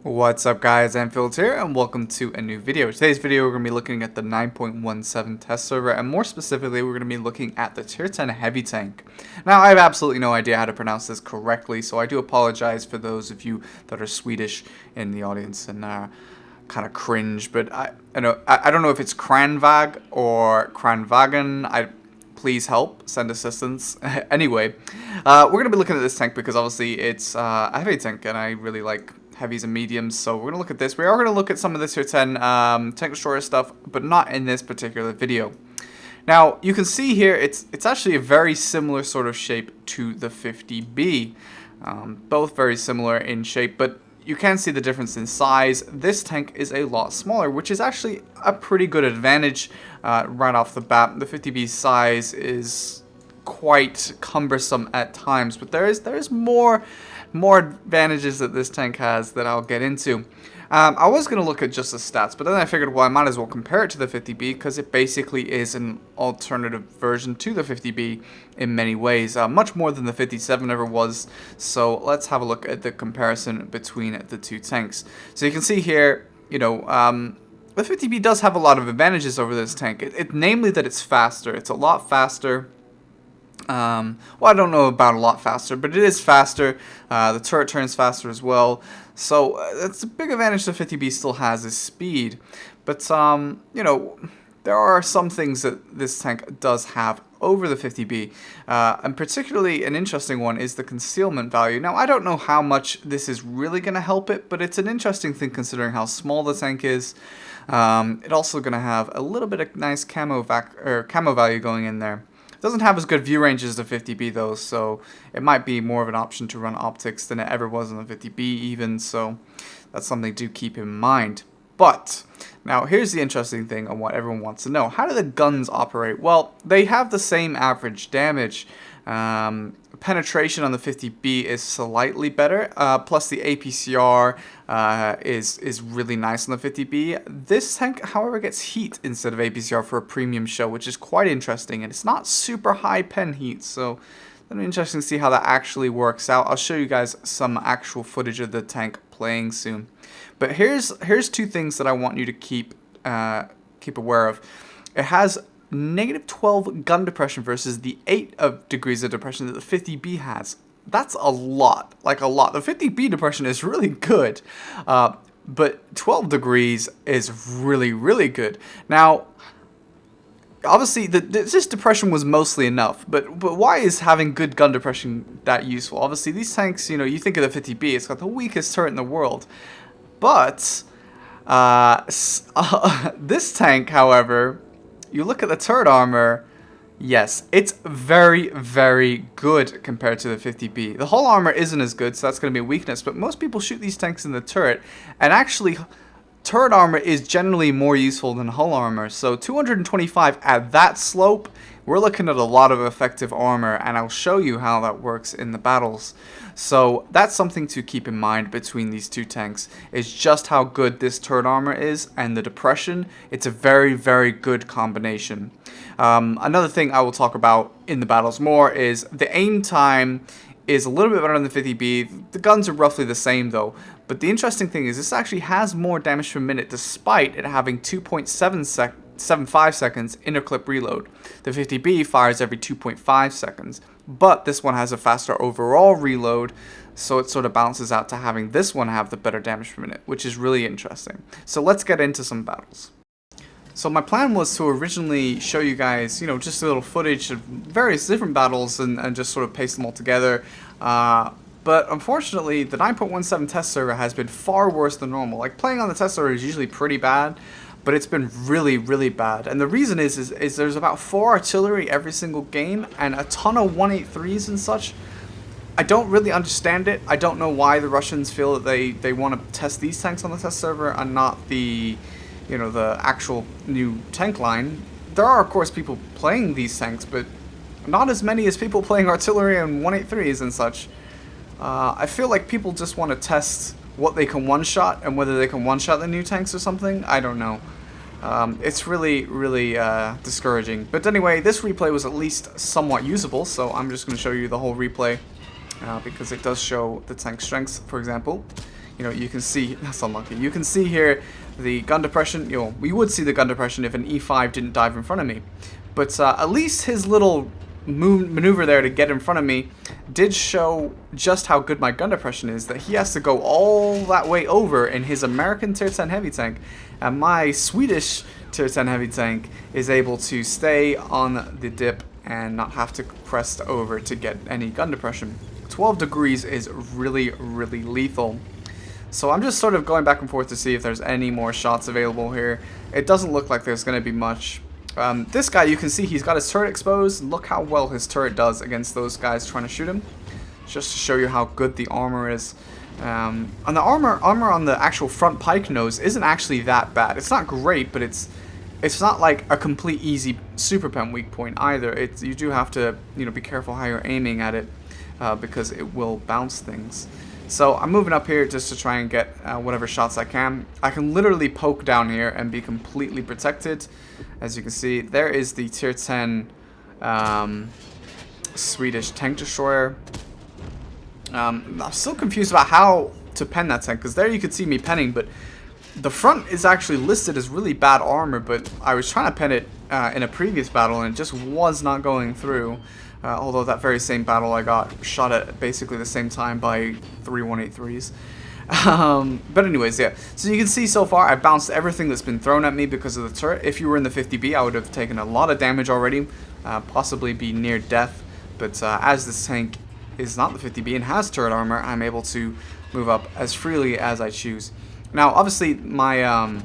What's up guys, Anfield here and welcome to a new video. Today's video we're going to be looking at the 9.17 test server, and more specifically we're going to be looking at the tier 10 heavy tank. Now I have absolutely no idea how to pronounce this correctly, so I do apologize for those of you that are Swedish in the audience and kind of cringe, but I don't know if it's Kranvagn or Kranvagn. Please help, send assistance. Anyway, we're going to be looking at this tank because obviously it's a heavy tank and I really like heavies and mediums, so we're going to look at this. We are going to look at some of this tier 10 tank destroyer stuff, but not in this particular video. Now, you can see here, it's actually a very similar sort of shape to the 50B. Both very similar in shape, but you can see the difference in size. This tank is a lot smaller, which is actually a pretty good advantage right off the bat. The 50B size is quite cumbersome at times, but there is more advantages that this tank has that I'll get into. I was going to look at just the stats, but then I figured, well, I might as well compare it to the 50B because it basically is an alternative version to the 50B in many ways, much more than the 57 ever was. So let's have a look at the comparison between the two tanks. So you can see here, the 50B does have a lot of advantages over this tank. Namely that it's faster. It's a lot faster. Well, I don't know about a lot faster, but it is faster. The turret turns faster as well. So that's a big advantage the 50B still has, is speed. But, there are some things that this tank does have over the 50B. And particularly an interesting one is the concealment value. Now, I don't know how much this is really going to help it, but it's an interesting thing considering how small the tank is. It's also going to have a little bit of nice camo value going in there. Doesn't have as good view range as the 50B though, so it might be more of an option to run optics than it ever was on the 50B even, so that's something to keep in mind. But now here's the interesting thing on what everyone wants to know. How do the guns operate? Well, they have the same average damage. Penetration on the 50B is slightly better, plus the APCR is really nice on the 50B. This tank, however, gets heat instead of APCR for a premium show, which is quite interesting, and it's not super high pen heat, so it'll be interesting to see how that actually works out. I'll show you guys some actual footage of the tank playing soon. But here's two things that I want you to keep aware of. It has negative 12 gun depression versus the 8 degrees of depression that the 50B has. That's a lot, like a lot. The 50B depression is really good, but 12 degrees is really, really good. Now, obviously, this depression was mostly enough, but why is having good gun depression that useful? Obviously, these tanks, you think of the 50B, it's got the weakest turret in the world, but this tank, however, you look at the turret armor, yes, it's very, very good compared to the 50B. The hull armor isn't as good, so that's going to be a weakness, but most people shoot these tanks in the turret, and actually, turret armor is generally more useful than hull armor. So 225 at that slope, we're looking at a lot of effective armor, and I'll show you how that works in the battles. So that's something to keep in mind between these two tanks, is just how good this turret armor is, and the depression. It's a very, very good combination. Another thing I will talk about in the battles more is the aim time is a little bit better than the 50B. The guns are roughly the same though. But the interesting thing is this actually has more damage per minute despite it having 2.75 seconds interclip reload. The 50B fires every 2.5 seconds. But this one has a faster overall reload, so it sort of balances out to having this one have the better damage per minute, which is really interesting. So let's get into some battles. So my plan was to originally show you guys, just a little footage of various different battles and just sort of paste them all together. But unfortunately, the 9.17 test server has been far worse than normal. Like, playing on the test server is usually pretty bad, but it's been really, really bad. And the reason is there's about 4 artillery every single game and a ton of 183s and such. I don't really understand it. I don't know why the Russians feel that they want to test these tanks on the test server and not the actual new tank line. There are, of course, people playing these tanks, but not as many as people playing artillery and 183s and such. I feel like people just want to test what they can one-shot and whether they can one-shot the new tanks or something. I don't know. It's really, really discouraging. But anyway, this replay was at least somewhat usable, so I'm just going to show you the whole replay because it does show the tank strengths, for example. you know, you can see, that's unlucky. You can see here the gun depression. You know, we would see the gun depression if an E5 didn't dive in front of me. But at least his little maneuver there to get in front of me did show just how good my gun depression is, that he has to go all that way over in his American tier 10 heavy tank, and my Swedish tier 10 heavy tank is able to stay on the dip and not have to crest over to get any gun depression. 12 degrees is really, really lethal. So I'm just sort of going back and forth to see if there's any more shots available here. It doesn't look like there's going to be much. This guy, you can see he's got his turret exposed. Look how well his turret does against those guys trying to shoot him. Just to show you how good the armor is. And the armor on the actual front pike nose isn't actually that bad. It's not great, but it's not like a complete easy super pen weak point either. You do have to, you know, be careful how you're aiming at it because it will bounce things. So I'm moving up here just to try and get whatever shots I can. I can literally poke down here and be completely protected. As you can see, there is the tier 10 Swedish tank destroyer. I'm still confused about how to pen that tank, because there you could see me penning, but the front is actually listed as really bad armor, but I was trying to pen it in a previous battle and it just was not going through. Although that very same battle I got shot at basically the same time by 3 183s. But anyways, yeah. So you can see so far I bounced everything that's been thrown at me because of the turret. If you were in the 50B, I would have taken a lot of damage already, possibly be near death. But as this tank is not the 50B and has turret armor, I'm able to move up as freely as I choose. Now, obviously, my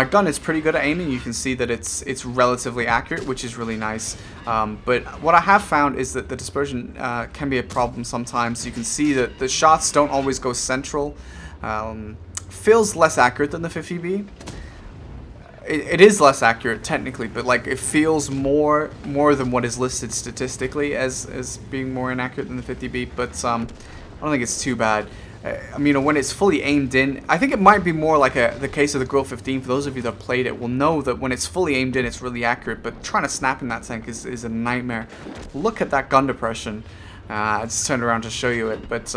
gun is pretty good at aiming. You can see that it's relatively accurate, which is really nice. But what I have found is that the dispersion can be a problem sometimes. You can see that the shots don't always go central. Feels less accurate than the 50B. It is less accurate technically, but like it feels more than what is listed statistically as being more inaccurate than the 50B. But I don't think it's too bad. I mean, when it's fully aimed in, I think it might be more like the case of the Grill 15. For those of you that played it will know that when it's fully aimed in, it's really accurate, but trying to snap in that tank is a nightmare. Look at that gun depression. I just turned around to show you it, but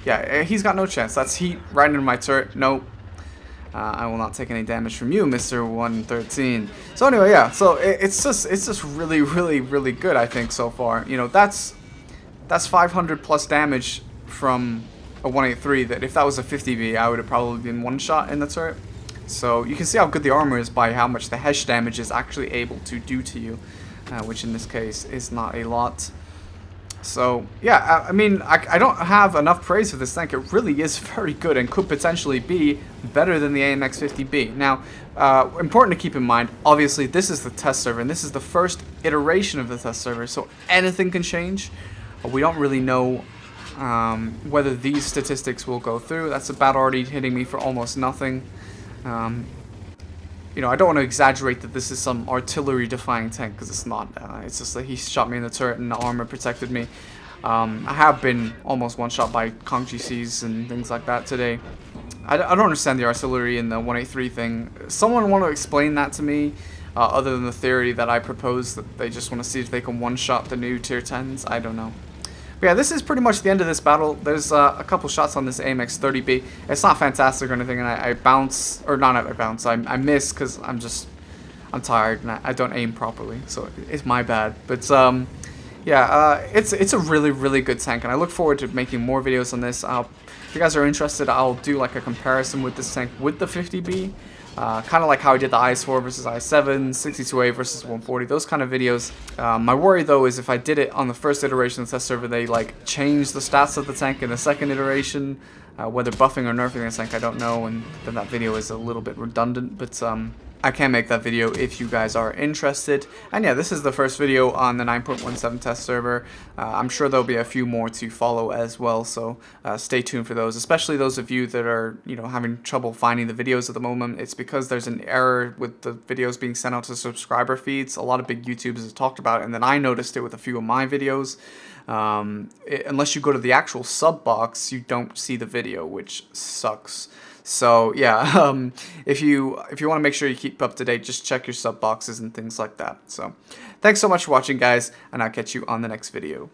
yeah, he's got no chance. That's heat right into my turret. Nope. I will not take any damage from you, Mr. 113. So anyway, yeah, so it's just really, really, really good, I think, so far. You know, that's 500 plus damage from a 183 that if that was a 50B, I would have probably been one shot in the turret. So you can see how good the armor is by how much the Hesh damage is actually able to do to you, which in this case is not a lot. So yeah, I mean, I don't have enough praise for this tank. It really is very good and could potentially be better than the AMX 50B. Now, important to keep in mind, obviously this is the test server and this is the first iteration of the test server, so anything can change. We don't really know whether these statistics will go through. That's about already hitting me for almost nothing. You know, I don't want to exaggerate that this is some artillery-defying tank, because it's not. It's just that he shot me in the turret and the armor protected me. I have been almost one-shot by Kong GCs and things like that today. I don't understand the artillery and the 183 thing. Someone want to explain that to me, other than the theory that I proposed, that they just want to see if they can one-shot the new tier 10s. I don't know. But yeah, this is pretty much the end of this battle. There's a couple shots on this AMX 30B. It's not fantastic or anything, and I bounce, or not I bounce, I miss because I'm tired and I don't aim properly, so it's my bad. But yeah, it's a really, really good tank, and I look forward to making more videos on this. If you guys are interested, I'll do like a comparison with this tank with the 50B. Kind of like how I did the IS-4 versus IS-7, 62A versus 140, those kind of videos. My worry though is if I did it on the first iteration of the test server, they like changed the stats of the tank in the second iteration. Whether buffing or nerfing the tank, I don't know, and then that video is a little bit redundant, but I can make that video if you guys are interested. And yeah, this is the first video on the 9.17 test server. I'm sure there'll be a few more to follow as well, so stay tuned for those, especially those of you that are, you know, having trouble finding the videos at the moment. It's because there's an error with the videos being sent out to subscriber feeds. A lot of big YouTubers have talked about it, and then I noticed it with a few of my videos. Unless you go to the actual sub box, you don't see the video, which sucks. So yeah, if you want to make sure you keep up to date, just check your sub boxes and things like that. So thanks so much for watching, guys, and I'll catch you on the next video.